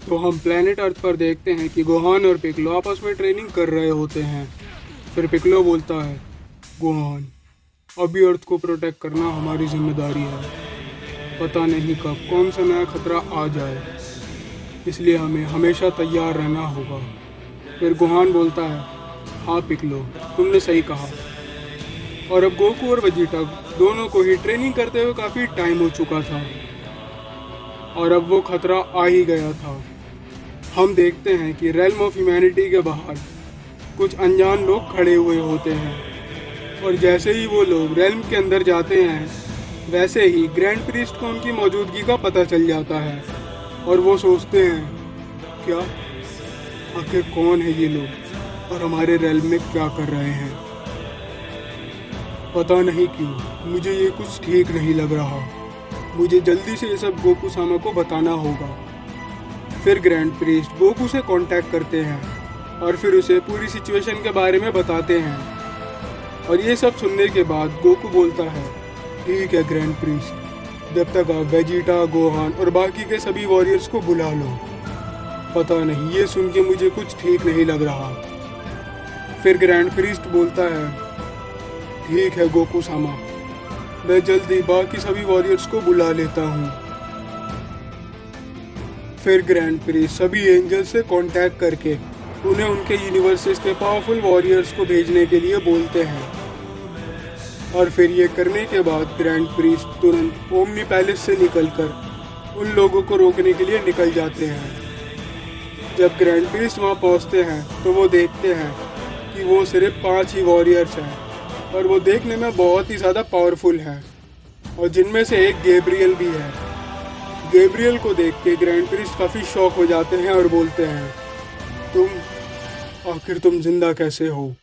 तो हम planet earth पर देखते हैं कि गोहान और पिकलो आपस में ट्रेनिंग कर रहे होते हैं। फिर पिकलो बोलता है, गोहान, अभी अर्थ को प्रोटेक्ट करना हमारी जिम्मेदारी है। पता नहीं कब कौन सा नया खतरा आ जाए, इसलिए हमें हमेशा तैयार रहना होगा। फिर गोहान बोलता है, हाँ पिकलो, तुमने सही कहा। और अब गोकू और वेजिटा दोनों को ही ट्रेनिंग करते हुए काफ़ी टाइम हो चुका था और अब वो खतरा आ ही गया था। हम देखते हैं कि रेल्म ऑफ ह्यूमैनिटी के बाहर कुछ अनजान लोग खड़े हुए होते हैं और जैसे ही वो लोग रेल्म के अंदर जाते हैं वैसे ही ग्रैंड प्रीस्ट को उनकी मौजूदगी का पता चल जाता है और वो सोचते हैं, क्या आखिर कौन है ये लोग और हमारे रेल्म में क्या कर रहे हैं। पता नहीं क्यों मुझे ये कुछ ठीक नहीं लग रहा। मुझे जल्दी से ये सब गोकू सामा को बताना होगा। फिर ग्रैंड प्रीस्ट गोकू से कांटेक्ट करते हैं और फिर उसे पूरी सिचुएशन के बारे में बताते हैं। और ये सब सुनने के बाद गोकू बोलता है, ठीक है ग्रैंड प्रीस्ट, जब तक आप वेजिटा, गोहान और बाकी के सभी वॉरियर्स को बुला लो। पता नहीं, ये सुन के मुझे कुछ ठीक नहीं लग रहा। फिर ग्रैंड प्रीस्ट बोलता है, ठीक है गोकू सामा, मैं जल्दी बाकी सभी वॉरियर्स को बुला लेता हूँ। फिर ग्रैंड प्रीस्ट सभी एंजल्स से कांटेक्ट करके उन्हें उनके यूनिवर्सेस के पावरफुल वॉरियर्स को भेजने के लिए बोलते हैं। और फिर ये करने के बाद ग्रैंड प्रीस्ट तुरंत ओमनी पैलेस से निकलकर उन लोगों को रोकने के लिए निकल जाते हैं। जब ग्रैंड प्रीस्ट वहाँ पहुँचते हैं तो वो देखते हैं कि वो सिर्फ 5 ही वॉरियर्स हैं और वो देखने में बहुत ही ज़्यादा पावरफुल है और जिनमें से एक गैब्रियल भी है। गैब्रियल को देख के ग्रैंड प्रीस्ट काफ़ी शॉक हो जाते हैं और बोलते हैं, आखिर तुम जिंदा कैसे हो?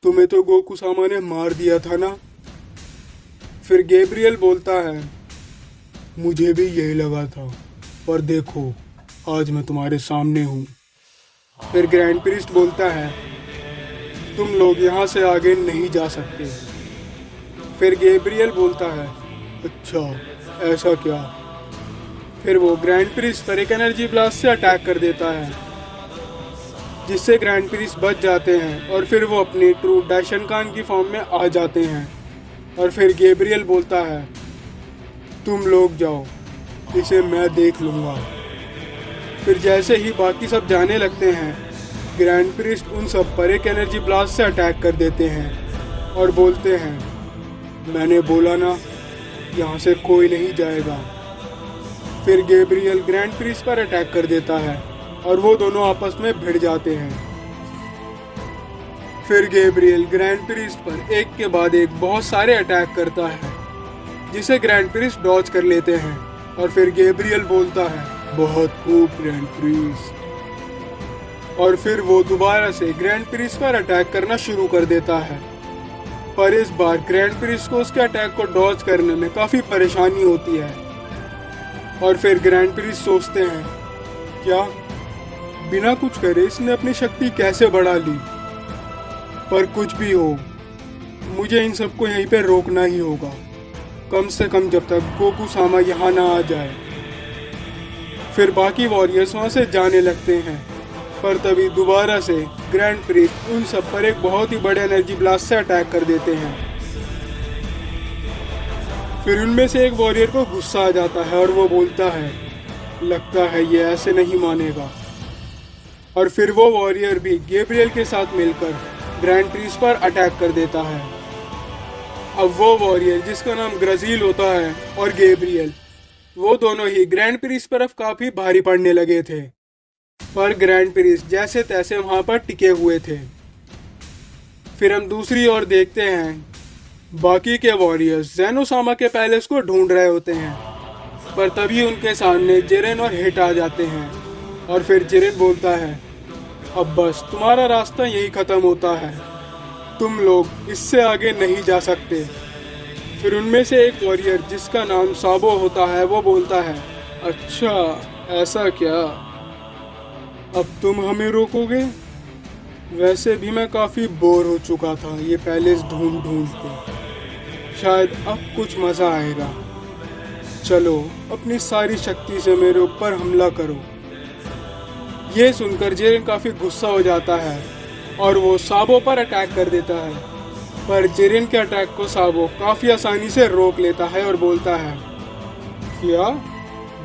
तुम्हें तो गोकू सामा ने मार दिया था ना? फिर गैब्रियल बोलता है, मुझे भी यही लगा था, पर देखो आज मैं तुम्हारे सामने हूँ। फिर ग्रैंड प्रीस्ट बोलता है, तुम लोग यहाँ से आगे नहीं जा सकते। फिर गैब्रियल बोलता है, अच्छा ऐसा क्या? फिर वो ग्रैंड प्रीस्ट पर एक एनर्जी ब्लास्ट से अटैक कर देता है जिससे ग्रैंड प्रीस्ट बच जाते हैं और फिर वो अपनी ट्रू डैशनकान की फॉर्म में आ जाते हैं। और फिर गैब्रियल बोलता है, तुम लोग जाओ, इसे मैं देख लूँगा। फिर जैसे ही बाकी सब जाने लगते हैं ग्रैंड प्रीस्ट उन सब पर एक एनर्जी ब्लास्ट से अटैक कर देते हैं और बोलते हैं, मैंने बोला ना, यहाँ से कोई नहीं जाएगा। फिर गैब्रियल ग्रैंड प्रीस्ट पर अटैक कर देता है और वो दोनों आपस में भिड़ जाते हैं। फिर गैब्रियल ग्रैंड प्रीस्ट पर एक के बाद एक बहुत सारे अटैक करता है जिसे ग्रैंड प्रीस्ट डॉज कर लेते हैं। और फिर गैब्रियल बोलता है, बहुत खूब ग्रैंड प्रीस्ट। और फिर वो दोबारा से ग्रैंड प्रीस्ट पर अटैक करना शुरू कर देता है, पर इस बार ग्रैंड प्रीस्ट को उसके अटैक को डॉज करने में काफ़ी परेशानी होती है। और फिर ग्रैंड प्रीस्ट सोचते हैं, क्या बिना कुछ करे इसने अपनी शक्ति कैसे बढ़ा ली? पर कुछ भी हो, मुझे इन सबको यहीं पे रोकना ही होगा, कम से कम जब तक गोकू सामा यहाँ ना आ जाए। फिर बाकी वॉरियर्स वहाँ से जाने लगते हैं, पर तभी दोबारा से ग्रैंड प्रीस्ट उन सब पर एक बहुत ही बड़े एनर्जी ब्लास्ट से अटैक कर देते हैं। फिर उनमें से एक वॉरियर को गुस्सा आ जाता है और वो बोलता है, लगता है ये ऐसे नहीं मानेगा। और फिर वो वॉरियर भी गैब्रियल के साथ मिलकर ग्रैंड प्रीस्ट पर अटैक कर देता है। अब वो वॉरियर जिसका नाम ग्रजील होता है और गैब्रियल, वो दोनों ही ग्रैंड प्रीस्ट पर अब काफ़ी भारी पड़ने लगे थे, पर ग्रैंड प्रीस्ट जैसे तैसे वहाँ पर टिके हुए थे। फिर हम दूसरी ओर देखते हैं बाकी के वॉरियर्स ज़ेनो सामा के पैलेस को ढूंढ रहे होते हैं, पर तभी उनके सामने जिरेन और हिट आ जाते हैं। और फिर जिरेन बोलता है, अब बस तुम्हारा रास्ता यही ख़त्म होता है, तुम लोग इससे आगे नहीं जा सकते। फिर उनमें से एक वॉरियर जिसका नाम साबो होता है वो बोलता है, अच्छा ऐसा क्या, अब तुम हमें रोकोगे? वैसे भी मैं काफ़ी बोर हो चुका था ये पैलेस ढूंढ ढूंढ के, शायद अब कुछ मज़ा आएगा। चलो अपनी सारी शक्ति से मेरे ऊपर हमला करो। ये सुनकर जिरेन काफी गुस्सा हो जाता है और वो साबो पर अटैक कर देता है, पर जिरेन के अटैक को साबो काफी आसानी से रोक लेता है और बोलता है, क्या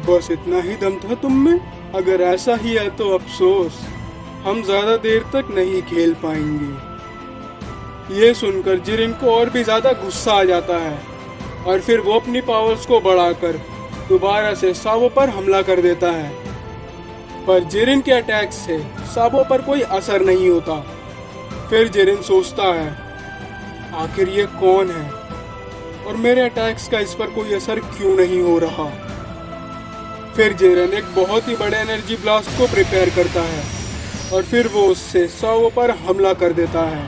बस इतना ही दम था तुम में? अगर ऐसा ही है तो अफसोस, हम ज्यादा देर तक नहीं खेल पाएंगे। ये सुनकर जिरेन को और भी ज्यादा गुस्सा आ जाता है और फिर वो अपनी पावर्स को बढ़ाकर दोबारा से साबो पर हमला कर देता है, पर जिरेन के अटैक से साबो पर कोई असर नहीं होता। फिर जिरेन सोचता है, आखिर ये कौन है और मेरे अटैक्स का इस पर कोई असर क्यों नहीं हो रहा। फिर जिरेन एक बहुत ही बड़े एनर्जी ब्लास्ट को प्रिपेयर करता है और फिर वो उससे साबो पर हमला कर देता है।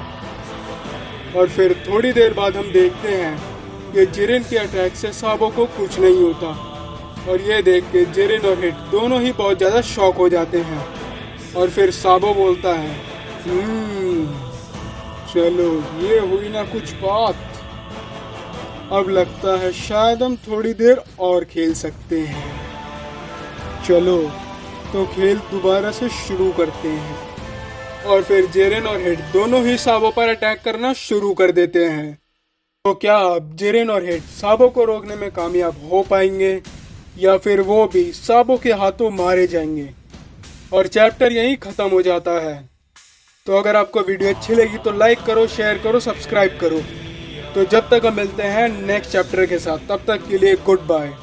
और फिर थोड़ी देर बाद हम देखते हैं कि जिरेन के अटैक से साबो को कुछ नहीं होता और ये देख के जिरेन और हिट दोनों ही बहुत ज़्यादा शॉक हो जाते हैं। और फिर साबो बोलता है, चलो ये हुई ना कुछ बात, अब लगता है शायद हम थोड़ी देर और खेल सकते हैं। चलो तो खेल दोबारा से शुरू करते हैं। और फिर जिरेन और हिट दोनों ही साबो पर अटैक करना शुरू कर देते हैं। तो क्या अब जिरेन और हिट साबो को रोकने में कामयाब हो पाएंगे या फिर वो भी साबो के हाथों मारे जाएंगे और चैप्टर यहीं खत्म हो जाता है। तो अगर आपको वीडियो अच्छी लगी तो लाइक करो, शेयर करो, सब्सक्राइब करो। तो जब तक हम मिलते हैं नेक्स्ट चैप्टर के साथ, तब तक के लिए गुड बाय।